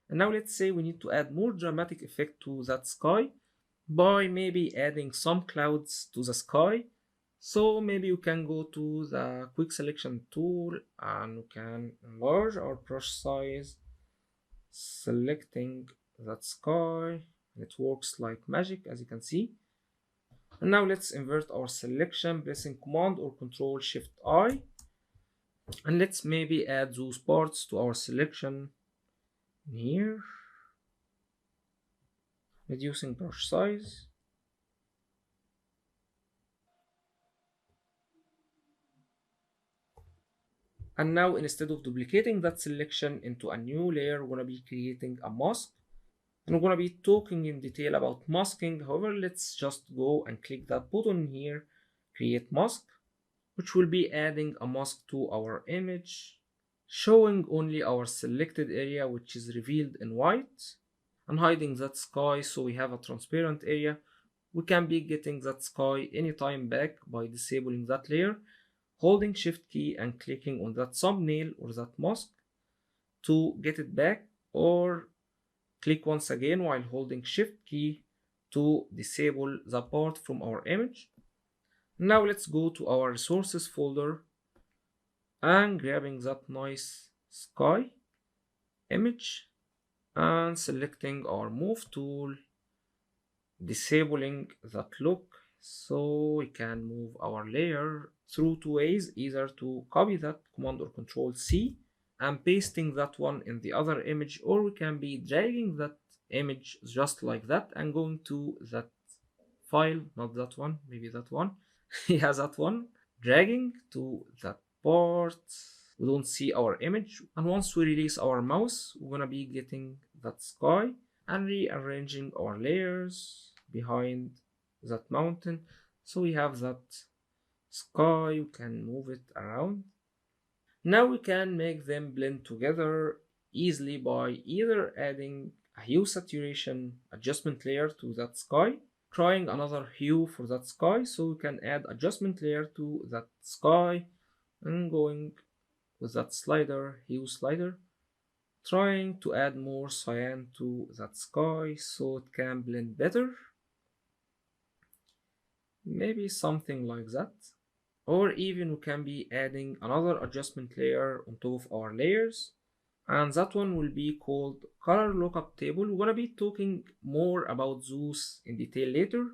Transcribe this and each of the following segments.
And now let's say we need to add more dramatic effect to that sky by maybe adding some clouds to the sky. So maybe you can go to the quick selection tool and we can enlarge our brush size, selecting that sky. It works like magic, as you can see. And now let's invert our selection, pressing Command or Control Shift I. And let's maybe add those parts to our selection here, reducing brush size. And now instead of duplicating that selection into a new layer, we're gonna be creating a mask. And we're gonna be talking in detail about masking. However, let's just go and click that button here, create mask, which will be adding a mask to our image, showing only our selected area, which is revealed in white, and hiding that sky so we have a transparent area. We can be getting that sky anytime back by disabling that layer, holding shift key and clicking on that thumbnail or that mask to get it back, or click once again while holding shift key to disable the part from our image. Now let's go to our resources folder and grabbing that nice sky image and selecting our move tool, disabling that look so we can move our layer through two ways, either to copy that Command or Control C and pasting that one in the other image, or we can be dragging that image just like that and going to that file, not that one, maybe that one. Yeah, that one, dragging to that part. We don't see our image, and once we release our mouse, we're gonna be getting that sky and rearranging our layers behind that mountain so we have that sky. You can move it around. Now we can make them blend together easily by either adding a hue saturation adjustment layer to that sky, trying another hue for that sky, so we can add adjustment layer to that sky, and going with that slider, hue slider, trying to add more cyan to that sky so it can blend better. Maybe something like that. Or even we can be adding another adjustment layer on top of our layers, and that one will be called color lookup table. We're gonna be talking more about those in detail later.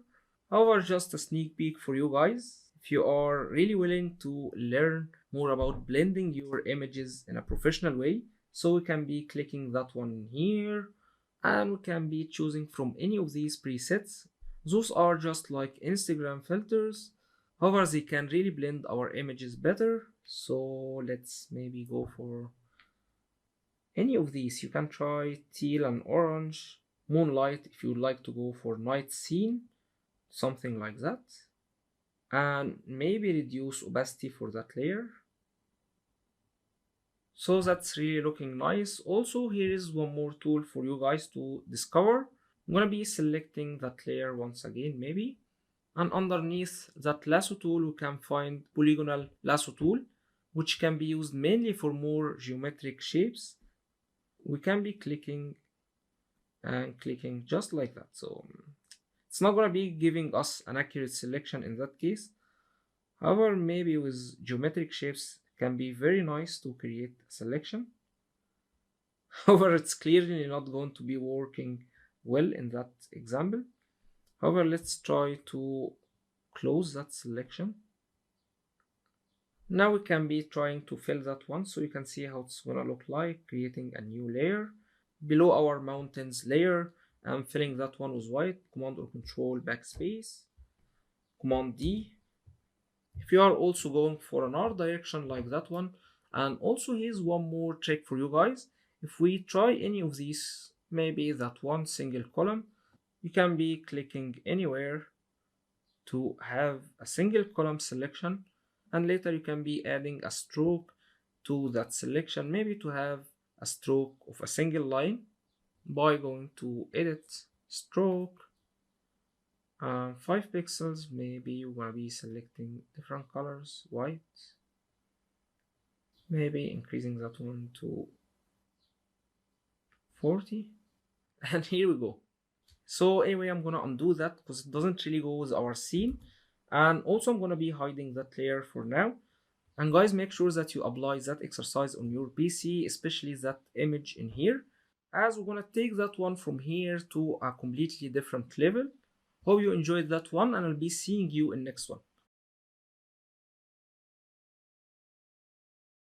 However, just a sneak peek for you guys. If you are really willing to learn more about blending your images in a professional way, so we can be clicking that one here and we can be choosing from any of these presets. Those are just like Instagram filters. However, they can really blend our images better. So let's maybe go for any of these. You can try teal and orange, moonlight if you'd like to go for night scene, something like that. And maybe reduce opacity for that layer. So that's really looking nice. Also, here is one more tool for you guys to discover. I'm gonna be selecting that layer once again, maybe. And underneath that lasso tool, we can find polygonal lasso tool, which can be used mainly for more geometric shapes. We can be clicking and clicking just like that. So it's not gonna be giving us an accurate selection in that case. However, maybe with geometric shapes can be very nice to create a selection. However, it's clearly not going to be working well in that example. However, let's try to close that selection. Now we can be trying to fill that one so you can see how it's gonna look like, creating a new layer below our mountains layer and filling that one with white. Command or Control backspace, Command D. If you are also going for an art direction like that one. And also here's one more trick for you guys. If we try any of these, maybe that one single column, you can be clicking anywhere to have a single column selection, and later you can be adding a stroke to that selection, maybe to have a stroke of a single line by going to edit stroke, 5 pixels. Maybe you want to be selecting different colors, white, maybe increasing that one to 40, and here we go. So anyway, I'm gonna undo that because it doesn't really go with our scene. And also I'm gonna be hiding that layer for now. And guys, make sure that you apply that exercise on your PC, especially that image in here, as we're gonna take that one from here to a completely different level. Hope you enjoyed that one, and I'll be seeing you in next one.